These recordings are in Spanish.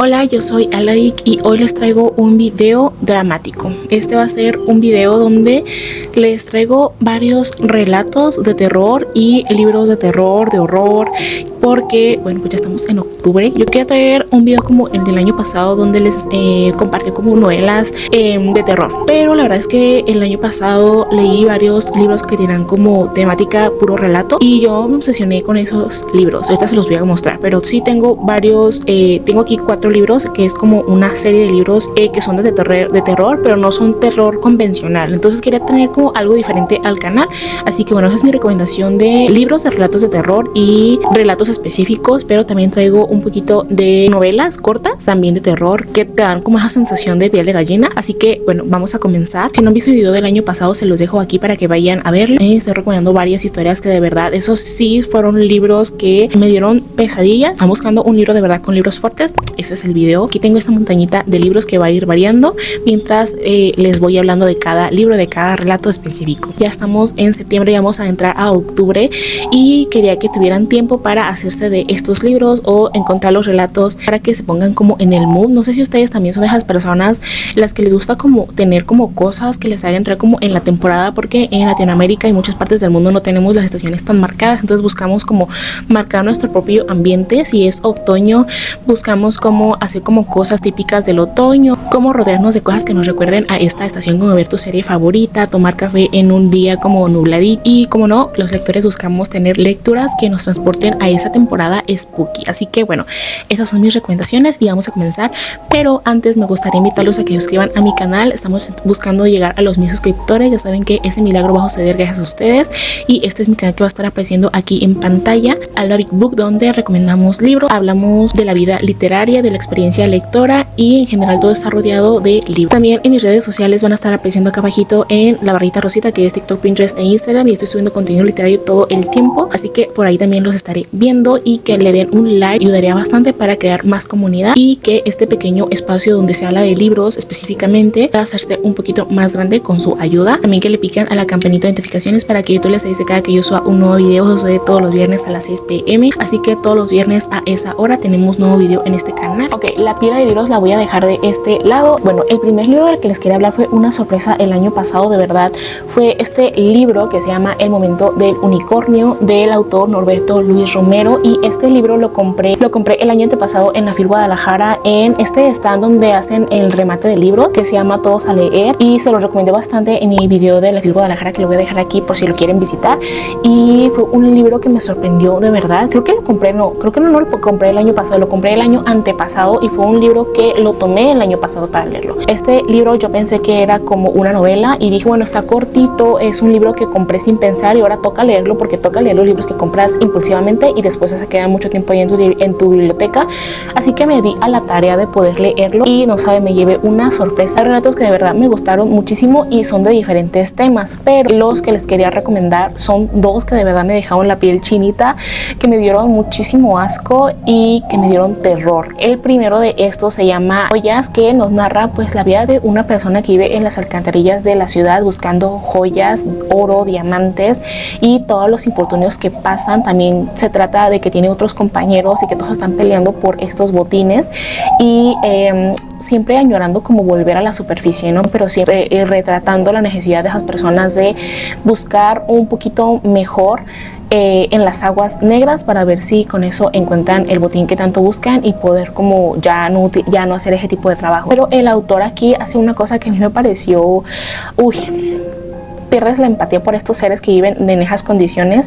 Hola, yo soy Alavic y hoy les traigo un video dramático. Este va a ser un video donde les traigo varios relatos de terror y libros de terror, de horror, porque, bueno, pues ya estamos en octubre. Yo quería traer un video como el del año pasado donde les compartí como novelas de terror, pero la verdad es que el año pasado leí varios libros que tienen como temática puro relato y yo me obsesioné con esos libros. Ahorita se los voy a mostrar, pero sí tengo varios, tengo aquí 4 libros que es como una serie de libros que son de terror, pero no son terror convencional. Entonces quería tener como algo diferente al canal, así que bueno, esa es mi recomendación de libros de relatos de terror y relatos específicos, pero también traigo un poquito de novelas cortas también de terror que te dan como esa sensación de piel de gallina. Así que bueno, vamos a comenzar. Si no han visto el video del año pasado, se los dejo aquí para que vayan a verlo. Estoy recomendando varias historias que de verdad, esos sí fueron libros que me dieron pesadillas. Están buscando un libro de verdad con libros fuertes, ese es el video. Aquí tengo esta montañita de libros que va a ir variando mientras les voy hablando de cada libro, de cada relato específico. Ya estamos en septiembre y vamos a entrar a octubre y quería que tuvieran tiempo para hacerse de estos libros o encontrar los relatos para que se pongan como en el mood. No sé si ustedes también son de esas personas las que les gusta como tener como cosas que les hagan entrar como en la temporada, porque en Latinoamérica y muchas partes del mundo no tenemos las estaciones tan marcadas, entonces buscamos como marcar nuestro propio ambiente. Si es otoño, buscamos como hacer como cosas típicas del otoño, como rodearnos de cosas que nos recuerden a esta estación, como ver tu serie favorita, tomar café en un día como nubladito. Y como no, los lectores buscamos tener lecturas que nos transporten a esa temporada spooky. Así que bueno, esas son mis recomendaciones y vamos a comenzar. Pero antes me gustaría invitarlos a que se suscriban a mi canal. Estamos buscando llegar a los 1000 suscriptores. Ya saben que ese milagro va a suceder gracias a ustedes. Y este es mi canal que va a estar apareciendo aquí en pantalla, Alavic Book, donde recomendamos libros, hablamos de la vida literaria, de la experiencia lectora y en general todo está rodeado de libros. También en mis redes sociales van a estar apareciendo acá abajito en la barrita rosita, que es TikTok, Pinterest e Instagram, y estoy subiendo contenido literario todo el tiempo, así que por ahí también los estaré viendo. Y que le den un like ayudaría bastante para crear más comunidad y que este pequeño espacio donde se habla de libros específicamente va a hacerse un poquito más grande con su ayuda. También que le piquen a la campanita de notificaciones para que YouTube les avise cada que yo suba un nuevo video. Sucede todos los viernes a las 6 p.m, así que todos los viernes a esa hora tenemos nuevo video en este canal. Ok, la pila de libros la voy a dejar de este lado. Bueno, el primer libro del que les quería hablar fue una sorpresa el año pasado, de verdad. Fue este libro que se llama El momento del unicornio, del autor Norberto Luis Romero, y este libro lo compré el año antepasado en la FIL Guadalajara, en este stand donde hacen el remate de libros que se llama Todos a Leer, y se lo recomendé bastante en mi video de la FIL Guadalajara, que lo voy a dejar aquí por si lo quieren visitar. Y fue un libro que me sorprendió de verdad. Creo que lo compré, no lo compré el año pasado, lo compré el año antepasado, y fue un libro que lo tomé el año pasado para leerlo. Este libro yo pensé que era como una novela y dije, bueno, está cortito, es un libro que compré sin pensar y ahora toca leerlo, porque toca leer los libros que compras impulsivamente y después se queda mucho tiempo ahí en tu biblioteca. Así que me di a la tarea de poder leerlo y no sabe, me llevé una sorpresa. Hay relatos que de verdad me gustaron muchísimo y son de diferentes temas, pero los que les quería recomendar son 2 que de verdad me dejaron la piel chinita, que me dieron muchísimo asco y que me dieron terror. El primero de estos se llama Joyas, que nos narra pues la vida de una persona que vive en las alcantarillas de la ciudad buscando joyas, oro, diamantes y todos los infortunios que pasan. También se trata de que tiene otros compañeros y que todos están peleando por estos botines y siempre añorando como volver a la superficie, ¿no? Pero siempre retratando la necesidad de esas personas de buscar un poquito mejor en las aguas negras para ver si con eso encuentran el botín que tanto buscan y poder como ya no hacer ese tipo de trabajo. Pero el autor aquí hace una cosa que a mí me pareció, pierdes la empatía por estos seres que viven en esas condiciones,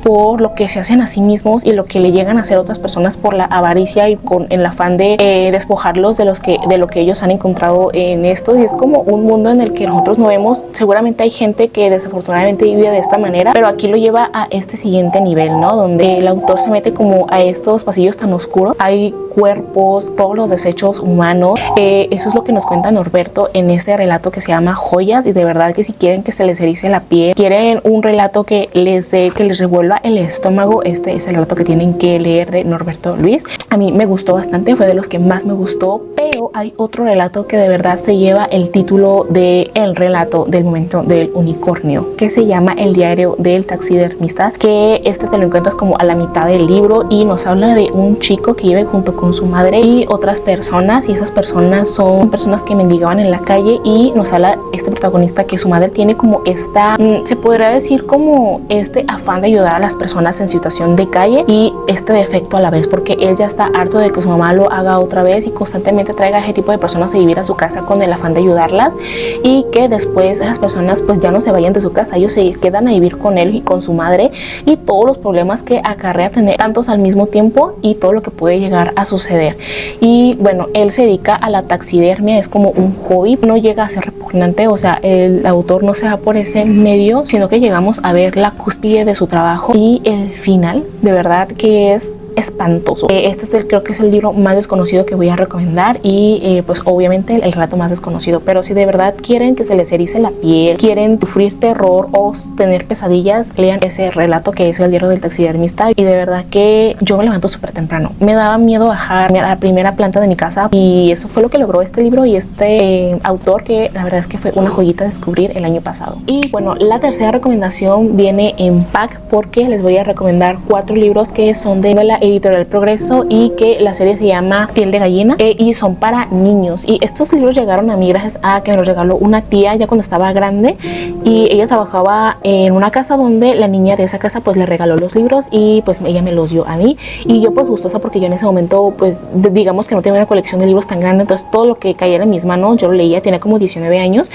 por lo que se hacen a sí mismos y lo que le llegan a hacer otras personas por la avaricia y con el afán de despojarlos de lo que ellos han encontrado en esto. Y es como un mundo en el que nosotros no vemos. Seguramente hay gente que desafortunadamente vive de esta manera, pero aquí lo lleva a este siguiente nivel, ¿no? Donde el autor se mete como a estos pasillos tan oscuros. Hay cuerpos, todos los desechos humanos. Eso es lo que nos cuenta Norberto en este relato que se llama Joyas, y de verdad que si quieren que se les erice la piel, quieren un relato que les revuelva el estómago, este es el relato que tienen que leer de Norberto Luis. A mí me gustó bastante, fue de los que más me gustó, pero hay otro relato que de verdad se lleva el título de el relato del momento del unicornio, que se llama El diario del taxidermista, que este te lo encuentras como a la mitad del libro y nos habla de un chico que vive junto con su madre y otras personas, y esas personas son personas que mendigaban en la calle, y nos habla este protagonista que su madre tiene como esta, se podría decir como este afán de ayudar a las personas en situación de calle y este defecto a la vez, porque él ya está harto de que su mamá lo haga otra vez y constantemente traiga a ese tipo de personas a vivir a su casa con el afán de ayudarlas, y que después esas personas pues ya no se vayan de su casa, ellos se quedan a vivir con él y con su madre, y todos los problemas que acarrea tener tantos al mismo tiempo y todo lo que puede llegar a suceder. Y bueno, él se dedica a la taxidermia, es como un hobby, no llega a ser repugnante, o sea, el autor no se va por ese medio, sino que llegamos a ver la cúspide de su trabajo y el final, de verdad que es espantoso. Este es creo que es el libro más desconocido que voy a recomendar, y pues obviamente el relato más desconocido, pero si de verdad quieren que se les erice la piel, quieren sufrir terror o tener pesadillas, lean ese relato que es El diario del taxidermista. Y de verdad que yo me levanto súper temprano, me daba miedo bajarme a la primera planta de mi casa, y eso fue lo que logró este libro y este autor, que la verdad es que fue una joyita a descubrir el año pasado. Y bueno, la tercera recomendación viene en pack, porque les voy a recomendar 4 libros que son de la editorial Progreso y que la serie se llama Piel de Gallina, y son para niños. Y estos libros llegaron a mí gracias a que me los regaló una tía ya cuando estaba grande, y ella trabajaba en una casa donde la niña de esa casa pues le regaló los libros, y pues ella me los dio a mí, y yo pues gustosa porque yo en ese momento pues digamos que no tenía una colección de libros tan grande, entonces todo lo que caía en mis manos yo lo leía. Tenía como 19 años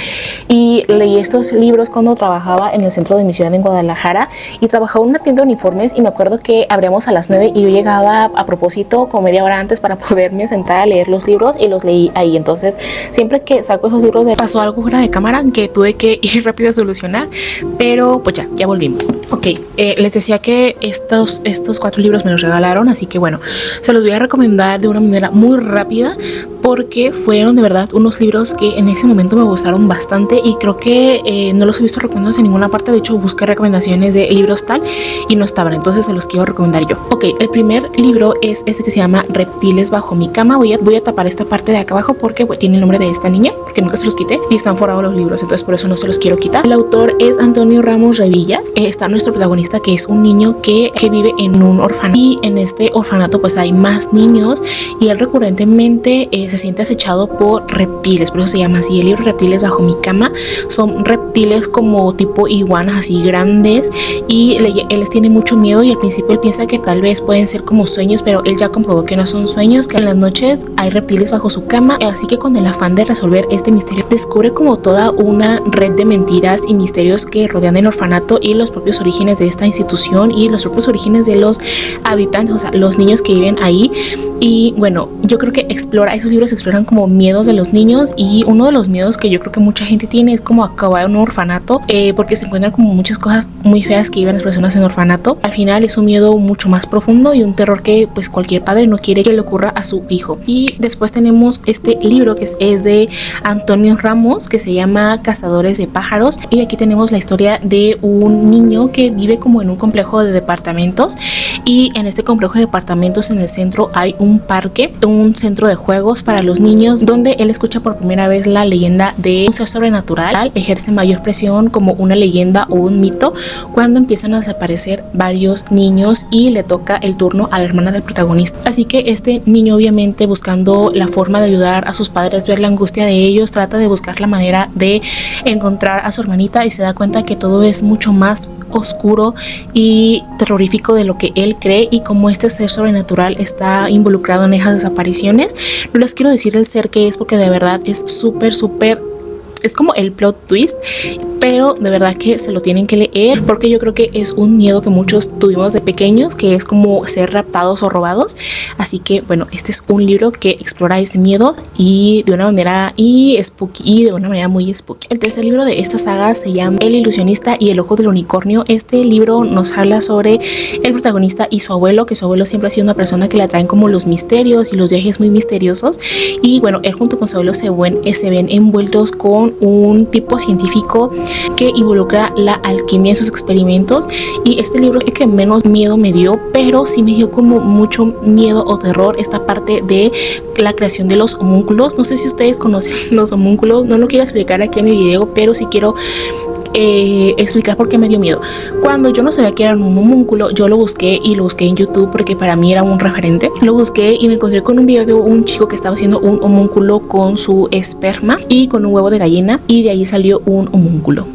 y leí estos libros cuando trabajaba en el centro de mi ciudad en Guadalajara, y trabajaba en una tienda de uniformes, y me acuerdo que abríamos a las 9 y yo llegaba a propósito como media hora antes para poderme sentar a leer los libros, y los leí ahí. Entonces siempre que saco esos libros pasó algo fuera de cámara que tuve que ir rápido a solucionar, pero pues ya volvimos. Ok, les decía que estos 4 libros me los regalaron, así que bueno, se los voy a recomendar de una manera muy rápida, porque fueron de verdad unos libros que en ese momento me gustaron bastante, y creo que no los he visto recomendados en ninguna parte. De hecho busqué recomendaciones de libros tal y no estaban, entonces se los quiero recomendar yo. Ok, el primer libro es este que se llama Reptiles bajo mi cama. Voy a tapar esta parte de acá abajo porque tiene el nombre de esta niña, porque nunca se los quité y están forrados los libros, entonces por eso no se los quiero quitar. El autor es Antonio Ramos Revillas. Está nuestro protagonista, que es un niño que vive en un orfanato, y en este orfanato pues hay más niños, y él recurrentemente se siente acechado por reptiles, por eso se llama así el libro, Reptiles bajo mi cama. Son reptiles como tipo iguanas así grandes, y él les tiene mucho miedo, y al principio él piensa que tal vez pueden ser como sueños, pero él ya comprobó que no son sueños, que en las noches hay reptiles bajo su cama. Así que con el afán de resolver este misterio descubre como toda una red de mentiras y misterios que rodean el orfanato, y los propios orígenes de esta institución y los propios orígenes de los habitantes, o sea, los niños que viven ahí. Y bueno, yo creo que esos libros exploran como miedos de los niños, y uno de los miedos que yo creo que mucha gente tiene es como acabar en un orfanato, porque se encuentran como muchas cosas muy feas que viven las personas en orfanato. Al final es un miedo mucho más profundo y un terror que pues cualquier padre no quiere que le ocurra a su hijo. Y después tenemos este libro que es de Antonio Ramos, que se llama Cazadores de pájaros, y aquí tenemos la historia de un niño que vive como en un complejo de departamentos, y en este complejo de departamentos en el centro hay un parque, un centro de juegos para los niños, donde él escucha por primera vez la leyenda de un ser sobrenatural. Ejerce mayor presión como una leyenda o un mito cuando empiezan a desaparecer varios niños, y le toca el turno a la hermana del protagonista. Así que este niño, obviamente buscando la forma de ayudar a sus padres, ver la angustia de ellos, trata de buscar la manera de encontrar a su hermanita, y se da cuenta que todo es mucho más oscuro y terrorífico de lo que él cree, y como este ser sobrenatural está involucrado en esas desapariciones. No les quiero decir el ser que es, porque de verdad es súper es como el plot twist, pero de verdad que se lo tienen que leer, porque yo creo que es un miedo que muchos tuvimos de pequeños, que es como ser raptados o robados. Así que bueno, este es un libro que explora ese miedo y de una manera spooky, y de una manera muy spooky. El tercer libro de esta saga se llama El ilusionista y el ojo del unicornio. Este libro nos habla sobre el protagonista y su abuelo, que su abuelo siempre ha sido una persona que le atraen como los misterios y los viajes muy misteriosos, y bueno, él junto con su abuelo se ven envueltos con un tipo científico que involucra la alquimia en sus experimentos. Y este libro es que menos miedo me dio, pero sí me dio como mucho miedo o terror esta parte de la creación de los homúnculos. No sé si ustedes conocen los homúnculos, no lo quiero explicar aquí en mi video, pero sí quiero explicar por qué me dio miedo. Cuando yo no sabía que era un homúnculo, yo lo busqué y lo busqué en YouTube porque para mí era un referente. Lo busqué y me encontré con un video de un chico que estaba haciendo un homúnculo con su esperma y con un huevo de gallina, y de ahí salió un homúnculo.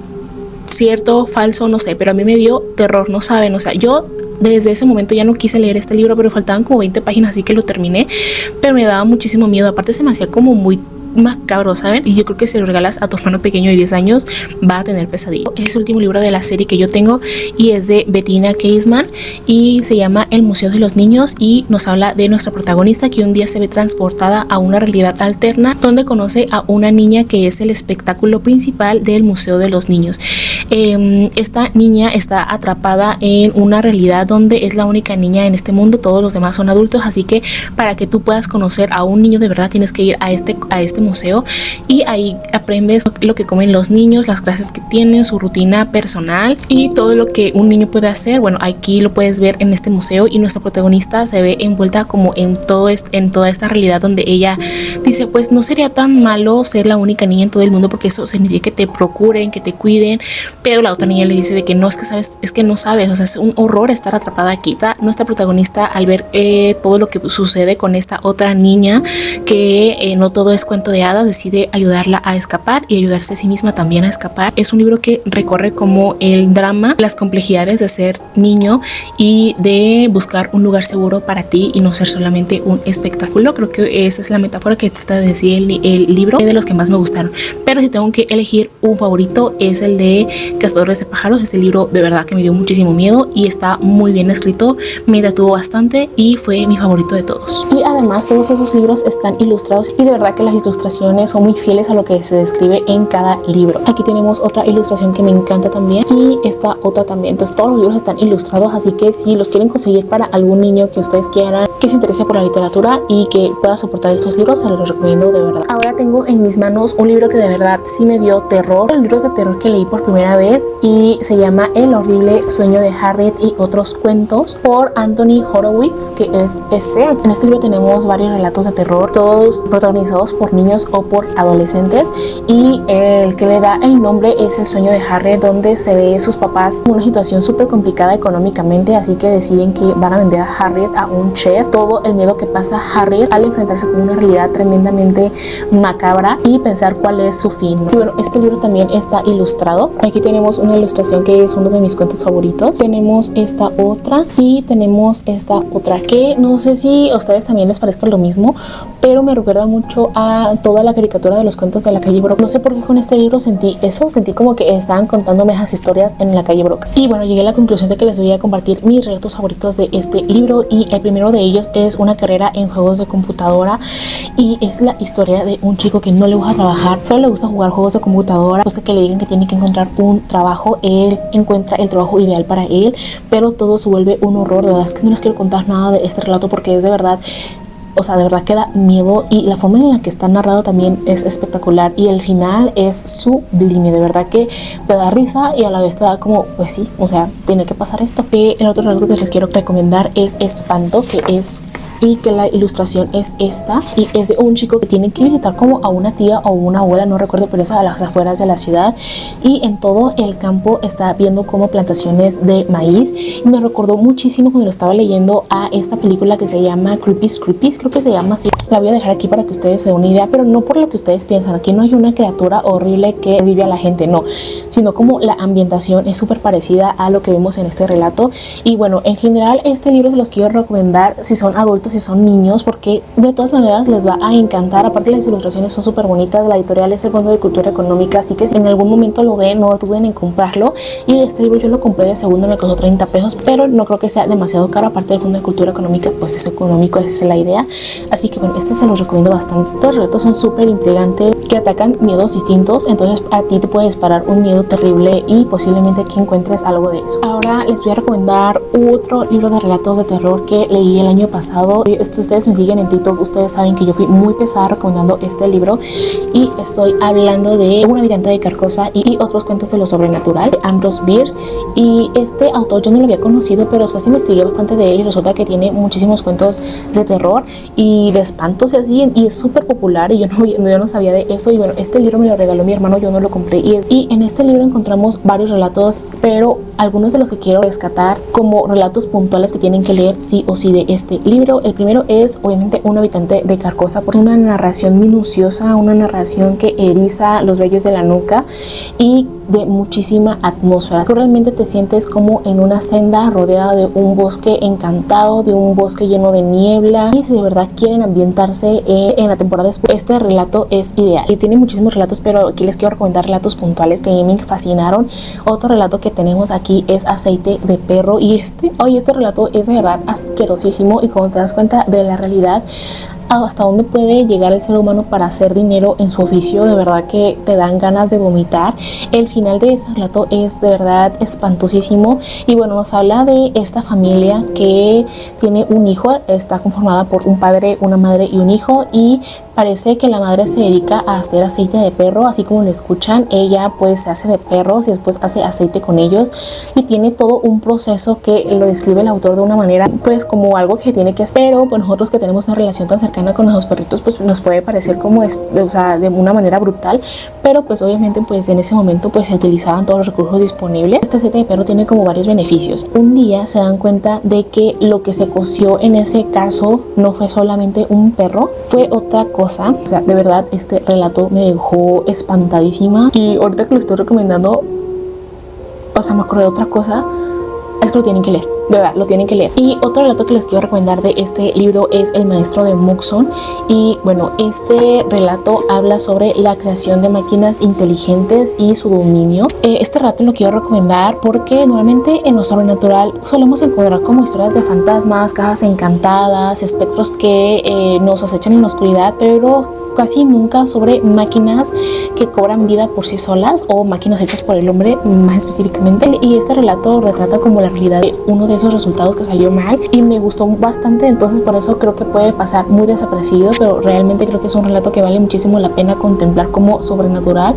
Cierto, falso, no sé, pero a mí me dio terror, no saben, o sea, yo desde ese momento ya no quise leer este libro, pero faltaban como 20 páginas, así que lo terminé, pero me daba muchísimo miedo. Aparte se me hacía como muy macabro, ¿saben? Y yo creo que si lo regalas a tu hermano pequeño de 10 años va a tener pesadilla. Es el último libro de la serie que yo tengo y es de Bettina Keisman y se llama El Museo de los Niños, y nos habla de nuestra protagonista que un día se ve transportada a una realidad alterna donde conoce a una niña que es el espectáculo principal del Museo de los Niños. Esta niña está atrapada en una realidad donde es la única niña en este mundo, todos los demás son adultos, así que para que tú puedas conocer a un niño de verdad tienes que ir a este museo, y ahí aprendes lo que comen los niños, las clases que tienen, su rutina personal y todo lo que un niño puede hacer. Bueno, aquí lo puedes ver en este museo, y nuestra protagonista se ve envuelta como en toda esta realidad donde ella dice, pues no sería tan malo ser la única niña en todo el mundo porque eso significa que te procuren, que te cuiden, pero la otra niña le dice de que no, es que sabes, es que no sabes, o sea, es un horror estar atrapada aquí. Nuestra protagonista, al ver todo lo que sucede con esta otra niña, que no todo es cuento de hadas, decide ayudarla a escapar y ayudarse a sí misma también a escapar. Es un libro que recorre como el drama, las complejidades de ser niño y de buscar un lugar seguro para ti y no ser solamente un espectáculo. Creo que esa es la metáfora que trata de decir el libro, de los que más me gustaron. Pero si tengo que elegir un favorito es el de Cazadores de Pájaros. Este libro de verdad que me dio muchísimo miedo y está muy bien escrito, me detuvo bastante y fue mi favorito de todos. Y además todos esos libros están ilustrados y de verdad que las ilustraciones son muy fieles a lo que se describe en cada libro. Aquí tenemos otra ilustración que me encanta también y esta otra también. Entonces todos los libros están ilustrados, así que si los quieren conseguir para algún niño que ustedes quieran, que se interese por la literatura y que pueda soportar esos libros, se los recomiendo de verdad. Ahora tengo en mis manos un libro que de verdad sí me dio terror. Los libros de terror que leí por primera vez y se llama El horrible sueño de Harriet y otros cuentos, por Anthony Horowitz, que es en este libro tenemos varios relatos de terror, todos protagonizados por niños o por adolescentes, y el que le da el nombre es El sueño de Harriet, donde se ve sus papás en una situación súper complicada económicamente, así que deciden que van a vender a Harriet a un chef. Todo el miedo que pasa Harriet al enfrentarse con una realidad tremendamente macabra y pensar cuál es su fin. Y bueno, este libro también está ilustrado. Aquí tenemos una ilustración que es uno de mis cuentos favoritos. Tenemos esta otra y tenemos esta otra que no sé si a ustedes también les parezca lo mismo, pero me recuerda mucho a toda la caricatura de los cuentos de la calle Brock. No sé por qué con este libro sentí eso, sentí como que estaban contándome esas historias en la calle Brock. Y bueno, llegué a la conclusión de que les voy a compartir mis relatos favoritos de este libro, y el primero de ellos es una carrera en juegos de computadora, y es la historia de un chico que no le gusta trabajar, solo le gusta jugar juegos de computadora. Después de que le digan que tiene que encontrar un trabajo, él encuentra el trabajo ideal para él, pero todo se vuelve un horror. De verdad es que no les quiero contar nada de este relato porque es de verdad, o sea, de verdad que da miedo, y la forma en la que está narrado también es espectacular, y el final es sublime. De verdad que te da risa y a la vez te da como, pues sí, o sea, tiene que pasar esto. El otro relato que les quiero recomendar es Espanto, y que la ilustración es esta, y es de un chico que tiene que visitar como a una tía o una abuela, no recuerdo, pero es a las afueras de la ciudad, y en todo el campo está viendo como plantaciones de maíz, y me recordó muchísimo cuando lo estaba leyendo a esta película que se llama Creepy's Creepies, creo que se llama así. La voy a dejar aquí para que ustedes se den una idea, pero no por lo que ustedes piensan. Aquí no hay una criatura horrible que vive a la gente, no, sino como la ambientación es súper parecida a lo que vemos en este relato. Y bueno, en general este libro se los quiero recomendar si son adultos, si son niños, porque de todas maneras les va a encantar. Aparte las ilustraciones son súper bonitas, la editorial es el Fondo de Cultura Económica, así que si en algún momento lo ven, no duden en comprarlo. Y este libro yo lo compré de segundo, me costó 30 pesos, pero no creo que sea demasiado caro. Aparte del Fondo de Cultura Económica, pues es económico, esa es la idea. Así que bueno, este se los recomiendo bastante. Los relatos son súper intrigantes, que atacan miedos distintos, entonces a ti te puede disparar un miedo terrible y posiblemente aquí encuentres algo de eso. Ahora les voy a recomendar otro libro de relatos de terror que leí el año pasado. Ustedes me siguen en TikTok, ustedes saben que yo fui muy pesada recomendando este libro, y estoy hablando de Un habitante de Carcosa y otros cuentos de lo sobrenatural, de Ambrose Bierce. Y este autor yo no lo había conocido, pero después investigué bastante de él y resulta que tiene muchísimos cuentos de terror y de espantos y así, y es súper popular, y yo no sabía de eso. Y bueno, este libro me lo regaló mi hermano, yo no lo compré, y en este libro encontramos varios relatos, pero algunos de los que quiero rescatar como relatos puntuales que tienen que leer sí o sí de este libro. El primero es obviamente Un habitante de Carcosa, por una narración minuciosa, una narración que eriza los vellos de la nuca y de muchísima atmósfera. Tú realmente te sientes como en una senda rodeada de un bosque encantado, de un bosque lleno de niebla, y si de verdad quieren ambientarse en la temporada después, este relato es ideal. Y tiene muchísimos relatos, pero aquí les quiero recomendar relatos puntuales que a mí me fascinaron. Otro relato que tenemos aquí es Aceite de Perro, y este relato es de verdad asquerosísimo, y cuando te das cuenta de la realidad hasta dónde puede llegar el ser humano para hacer dinero en su oficio, de verdad que te dan ganas de vomitar. El final de ese relato es de verdad espantosísimo, y bueno, nos habla de esta familia que tiene un hijo, está conformada por un padre, una madre y un hijo, y parece que la madre se dedica a hacer aceite de perro, así como lo escuchan. Ella pues se hace de perros y después hace aceite con ellos, y tiene todo un proceso que lo describe el autor de una manera pues como algo que tiene que hacer. Pero pues nosotros que tenemos una relación tan cercana con nuestros perritos, pues nos puede parecer como o sea, de una manera brutal, pero pues obviamente pues en ese momento pues se utilizaban todos los recursos disponibles. Este aceite de perro tiene como varios beneficios. Un día se dan cuenta de que lo que se coció en ese caso no fue solamente un perro, fue otra cosa. O sea, de verdad este relato me dejó espantadísima, y ahorita que lo estoy recomendando, o sea, me acordé de otra cosa. Es que lo tienen que leer, de verdad, lo tienen que leer. Y otro relato que les quiero recomendar de este libro es El maestro de Mugson. Y bueno, este relato habla sobre la creación de máquinas inteligentes y su dominio. Este relato lo quiero recomendar porque normalmente en lo sobrenatural solemos encontrar como historias de fantasmas, cajas encantadas, espectros que nos acechan en la oscuridad, pero casi nunca sobre máquinas que cobran vida por sí solas, o máquinas hechas por el hombre más específicamente. Y este relato retrata como la realidad de uno de esos resultados que salió mal, y me gustó bastante, entonces por eso creo que puede pasar muy desapercibido, pero realmente creo que es un relato que vale muchísimo la pena contemplar como sobrenatural,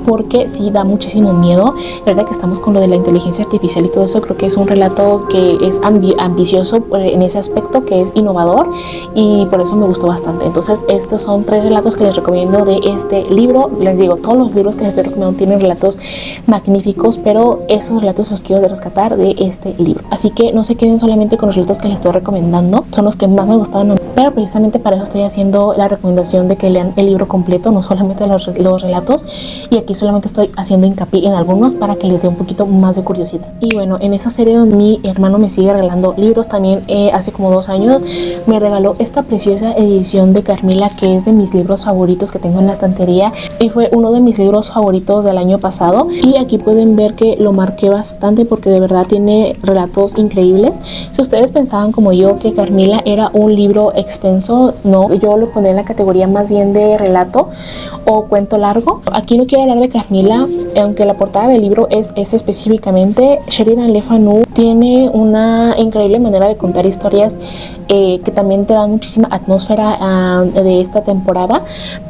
porque sí da muchísimo miedo. La verdad que estamos con lo de la inteligencia artificial y todo eso, creo que es un relato que es ambicioso en ese aspecto, que es innovador, y por eso me gustó bastante. Entonces estos son 3 relatos que les recomiendo de este libro. Les digo, todos los libros que les estoy recomendando tienen relatos magníficos, pero esos relatos los quiero rescatar de este libro. Así que no se queden solamente con los relatos que les estoy recomendando, son los que más me gustaron, pero precisamente para eso estoy haciendo la recomendación de que lean el libro completo, no solamente los relatos, y aquí solamente estoy haciendo hincapié en algunos para que les dé un poquito más de curiosidad. Y bueno, en esa serie donde mi hermano me sigue regalando libros, también hace como 2 años me regaló esta preciosa edición de Carmila, que es de mis libros favoritos que tengo en la estantería, y fue uno de mis libros favoritos del año pasado. Y aquí pueden ver que lo marqué bastante porque de verdad tiene relatos increíbles. Si ustedes pensaban como yo que Carmila era un libro extenso, no, yo lo pondré en la categoría más bien de relato o cuento largo. Aquí no quiero hablar de Carmila, aunque la portada del libro es específicamente. Sheridan Le Fanu tiene una increíble manera de contar historias que también te dan muchísima atmósfera de esta temporada,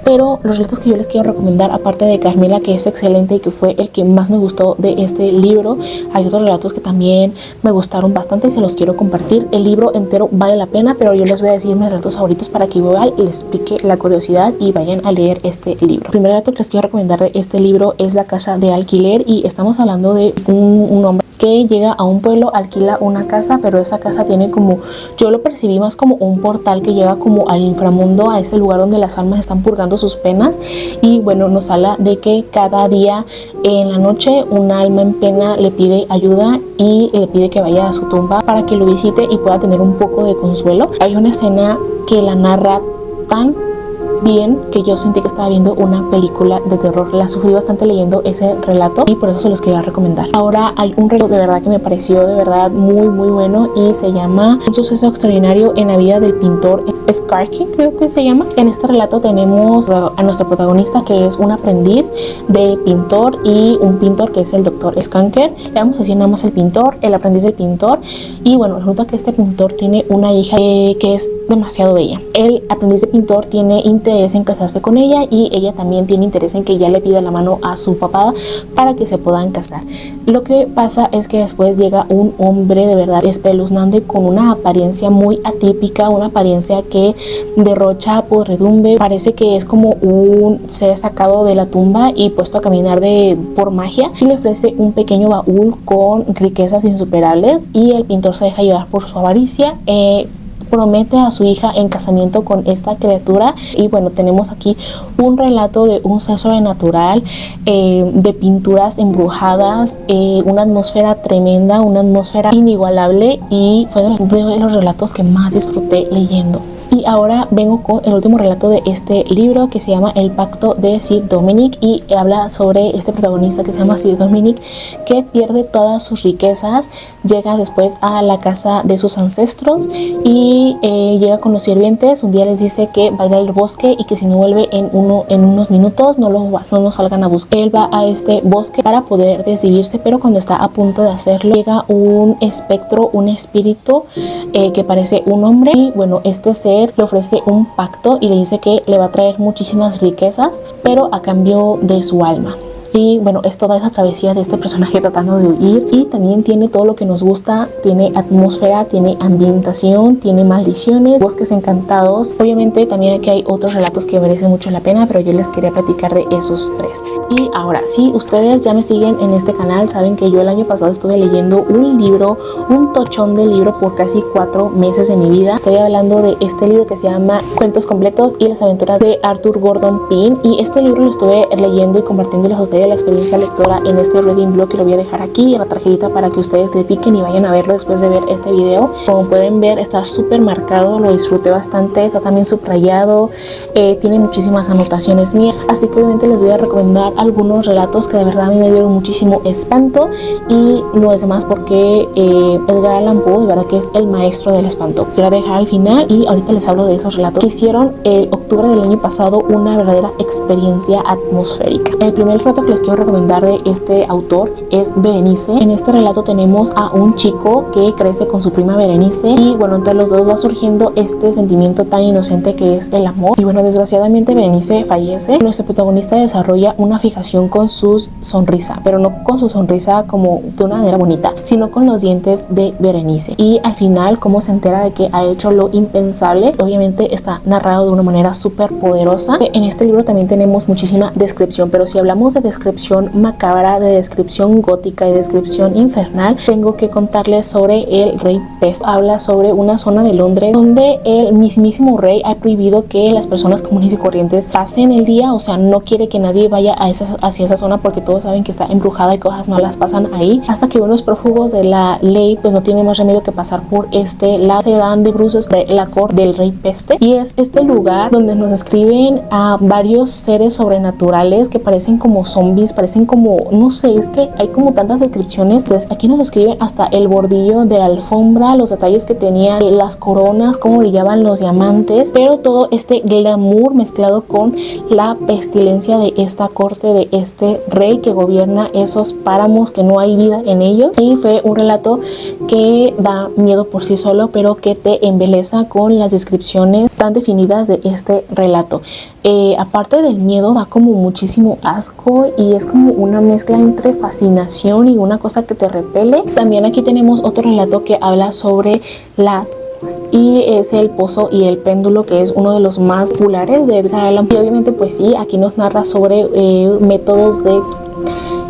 pero los relatos que yo les quiero recomendar, aparte de Carmila, que es excelente y que fue el que más me gustó de este libro, hay otros relatos que también me gustaron bastante y se los quiero compartir. El libro entero vale la pena, pero yo les voy a decir mis relatos favoritos para que igual les pique la curiosidad y vayan a leer este libro. El primer relato que les quiero recomendar de este libro es La casa de alquiler, y estamos hablando de un hombre que llega a un pueblo, alquila una casa, pero esa casa tiene como, yo lo percibí más como un portal que llega como al inframundo, a ese lugar donde las almas están purgando sus penas. Y bueno, nos habla de que cada día en la noche un alma en pena le pide ayuda y le pide que vaya a su tumba para que lo visite y pueda tener un poco de consuelo. Hay una escena que la narra tan bien que yo sentí que estaba viendo una película de terror. La sufrí bastante leyendo ese relato y por eso se los quería recomendar. Ahora hay un relato de verdad que me pareció de verdad muy bueno, y se llama Un suceso extraordinario en la vida del pintor Skarky, creo que se llama. En este relato tenemos a nuestro protagonista, que es un aprendiz de pintor, y un pintor que es el doctor Skanker. Le vamos a decir nada más el pintor, el aprendiz del pintor. Y bueno, resulta que este pintor tiene una hija que es demasiado bella. El aprendiz de pintor tiene interés en casarse con ella, y ella también tiene interés en que ella le pida la mano a su papá para que se puedan casar. Lo que pasa es que después llega un hombre de verdad espeluznante, con una apariencia muy atípica, una apariencia que derrocha podredumbre. Parece que es como un ser sacado de la tumba y puesto a caminar por magia, y le ofrece un pequeño baúl con riquezas insuperables, y el pintor se deja llevar por su avaricia. Promete a su hija en casamiento con esta criatura. Y bueno, tenemos aquí un relato de un ser sobrenatural, de pinturas embrujadas, una atmósfera tremenda, una atmósfera inigualable, y fue de los relatos que más disfruté leyendo. Y ahora vengo con el último relato de este libro, que se llama El pacto de Sir Dominic, y habla sobre este protagonista que se llama Sir Dominic, que pierde todas sus riquezas, llega después a la casa de sus ancestros y llega con los sirvientes. Un día les dice que va a ir al bosque, y que si no vuelve en unos minutos no lo salgan a buscar. Él va a este bosque para poder desvivirse, pero cuando está a punto de hacerlo, llega un espectro, un espíritu que parece un hombre, y bueno, este ser le ofrece un pacto y le dice que le va a traer muchísimas riquezas, pero a cambio de su alma. Y bueno, es toda esa travesía de este personaje tratando de huir, y también tiene todo lo que nos gusta. Tiene atmósfera, tiene ambientación, tiene maldiciones, bosques encantados. Obviamente también aquí hay otros relatos que merecen mucho la pena, pero yo les quería platicar de esos tres. Y ahora, si ustedes ya me siguen en este canal, saben que yo el año pasado estuve leyendo un libro, un tochón de libro, por casi 4 meses de mi vida. Estoy hablando de este libro que se llama Cuentos completos y las aventuras de Arthur Gordon Pym, y este libro lo estuve leyendo y compartiéndoles a ustedes la experiencia lectora en este reading blog, que lo voy a dejar aquí en la tarjetita para que ustedes le piquen y vayan a verlo después de ver este video. Como pueden ver, está súper marcado, lo disfruté bastante, está también subrayado, tiene muchísimas anotaciones mías, así que obviamente les voy a recomendar algunos relatos que de verdad a mí me dieron muchísimo espanto, y no es más porque Edgar Allan Poe de verdad que es el maestro del espanto. Quiero dejar al final, y ahorita les hablo de esos relatos que hicieron el octubre del año pasado una verdadera experiencia atmosférica. El primer relato que les quiero recomendar de este autor es Berenice. En este relato tenemos a un chico que crece con su prima Berenice, y bueno, entre los dos va surgiendo este sentimiento tan inocente que es el amor. Y bueno, desgraciadamente Berenice fallece. Nuestro protagonista desarrolla una fijación con su sonrisa, pero no con su sonrisa como de una manera bonita, sino con los dientes de Berenice. Y al final, cómo se entera de que ha hecho lo impensable, obviamente está narrado de una manera súper poderosa. En este libro también tenemos muchísima descripción, pero si hablamos de descripción macabra, de descripción gótica y descripción infernal, tengo que contarles sobre el rey Pest. Habla sobre una zona de Londres donde el mismísimo rey ha prohibido que las personas comunes y corrientes pasen el día, o sea, no quiere que nadie vaya hacia esa zona porque todos saben que está embrujada y cosas malas pasan ahí, hasta que unos prófugos de la ley pues no tienen más remedio que pasar por se dan de bruces la corte del rey Peste, y es este lugar donde nos describen a varios seres sobrenaturales que parecen como zombies, parecen como, no sé, es que hay como tantas descripciones. Entonces aquí nos describen hasta el bordillo de la alfombra, los detalles que tenía, las coronas, cómo brillaban los diamantes, pero todo este glamour mezclado con la pestilencia de esta corte, de este rey que gobierna esos páramos que no hay vida en ellos. Y fue un relato que da miedo por sí solo, pero que te embeleza con las descripciones tan definidas de este relato. Aparte del miedo, da como muchísimo asco, y es como una mezcla entre fascinación y una cosa que te repele. También aquí tenemos otro relato que habla sobre y es El pozo y el péndulo, que es uno de los más populares de Edgar Allan Poe. Y obviamente pues sí, aquí nos narra sobre métodos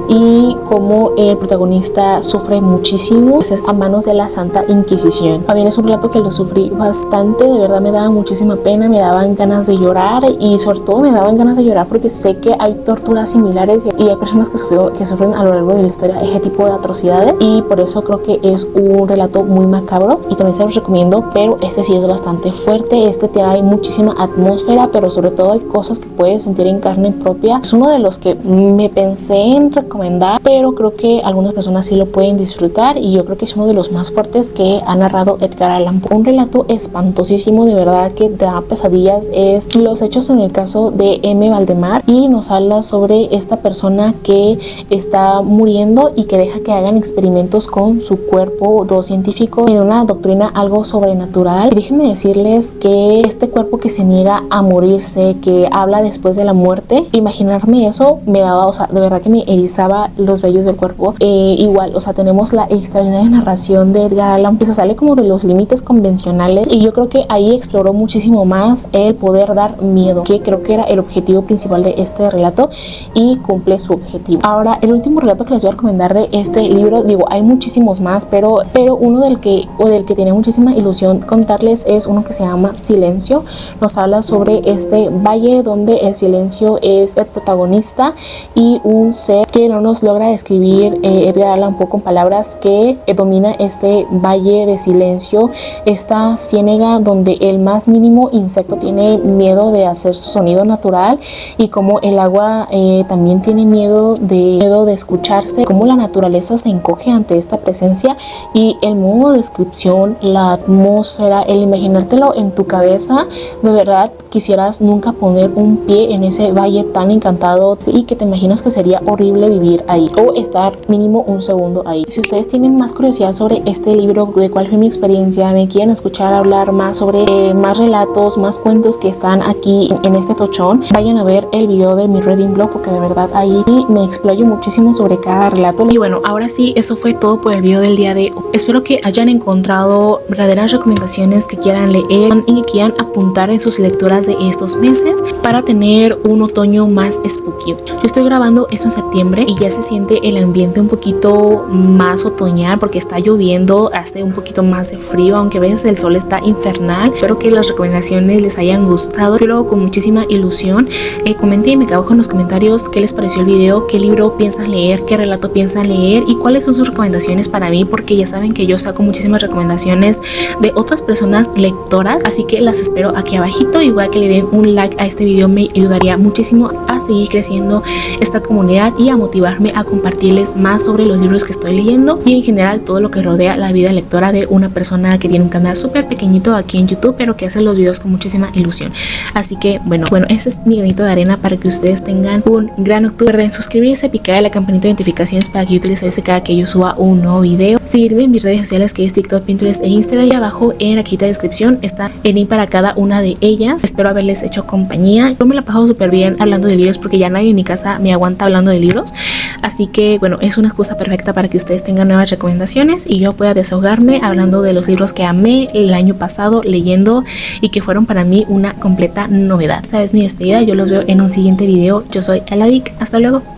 y cómo el protagonista sufre muchísimo pues es a manos de la Santa Inquisición. También es un relato que lo sufrí bastante, de verdad me daba muchísima pena, me daban ganas de llorar, y sobre todo me daban ganas de llorar porque sé que hay torturas similares y hay personas que sufren a lo largo de la historia ese tipo de atrocidades, y por eso creo que es un relato muy macabro y también se los recomiendo, pero este sí es bastante fuerte. Este trae muchísima atmósfera, pero sobre todo hay cosas que puedes sentir en carne propia. Es uno de los que me pensé en recomendar recomendar, pero creo que algunas personas sí lo pueden disfrutar y yo creo que es uno de los más fuertes que ha narrado Edgar Allan Poe. Un relato espantosísimo, de verdad que da pesadillas. Es los hechos en el caso de M. Valdemar y nos habla sobre esta persona que está muriendo y que deja que hagan experimentos con su cuerpo. Dos científicos en una doctrina algo sobrenatural. Y déjenme decirles que este cuerpo que se niega a morirse, que habla después de la muerte, imaginarme eso me daba, o sea, de verdad que me erizaba los vellos del cuerpo. Igual, o sea, tenemos la extraordinaria narración de Edgar Allan que se sale como de los límites convencionales y yo creo que ahí exploró muchísimo más el poder dar miedo, que creo que era el objetivo principal de este relato y cumple su objetivo. Ahora, el último relato que les voy a recomendar de este libro, digo, hay muchísimos más, pero uno del que tenía muchísima ilusión contarles es uno que se llama Silencio. Nos habla sobre este valle donde el silencio es el protagonista y un ser que no nos logra describir Edgar Allan Poe con palabras, que domina este valle de silencio, esta ciénaga donde el más mínimo insecto tiene miedo de hacer su sonido natural y como el agua también tiene miedo de escucharse, como la naturaleza se encoge ante esta presencia y el modo de descripción, la atmósfera, el imaginártelo en tu cabeza, de verdad quisieras nunca poner un pie en ese valle tan encantado y que te imaginas que sería horrible vivir ahí o estar mínimo un segundo ahí. Si ustedes tienen más curiosidad sobre este libro, de cuál fue mi experiencia, me quieren escuchar hablar más sobre más relatos, más cuentos que están aquí en este tochón, vayan a ver el video de mi Reading Blog porque de verdad ahí me explayo muchísimo sobre cada relato. Y bueno, ahora sí, eso fue todo por el video del día de hoy. Espero que hayan encontrado verdaderas recomendaciones que quieran leer y que quieran apuntar en sus lecturas de estos meses para tener un otoño más spooky. Yo estoy grabando eso en septiembre y ya se siente el ambiente un poquito más otoñal porque está lloviendo, hace un poquito más de frío, aunque a veces el sol está infernal. Espero que las recomendaciones les hayan gustado. Yo lo hago con muchísima ilusión. Coméntenme acá abajo en los comentarios qué les pareció el video, qué libro piensan leer, qué relato piensan leer y cuáles son sus recomendaciones para mí, porque ya saben que yo saco muchísimas recomendaciones de otras personas lectoras, así que las espero aquí abajito. Igual que le den un like a este video me ayudaría muchísimo a seguir creciendo esta comunidad y a motivarme a compartirles más sobre los libros que estoy leyendo y en general todo lo que rodea la vida lectora de una persona que tiene un canal súper pequeñito aquí en YouTube pero que hace los videos con muchísima ilusión. Así que bueno, ese es mi granito de arena para que ustedes tengan un gran octubre. Recuerden suscribirse, picar la campanita de notificaciones para que yo utilice cada que yo suba un nuevo video, seguirme en mis redes sociales que es TikTok, Pinterest e Instagram, y abajo en la cajita de descripción está el link para cada una de ellas. Espero haberles hecho compañía. Yo me la he pasado súper bien hablando de libros porque ya nadie en mi casa me aguanta hablando de libros, así que bueno, es una excusa perfecta para que ustedes tengan nuevas recomendaciones y yo pueda desahogarme hablando de los libros que amé el año pasado leyendo y que fueron para mí una completa novedad. Esta es mi despedida, yo los veo en un siguiente video. Yo soy Elavic, hasta luego.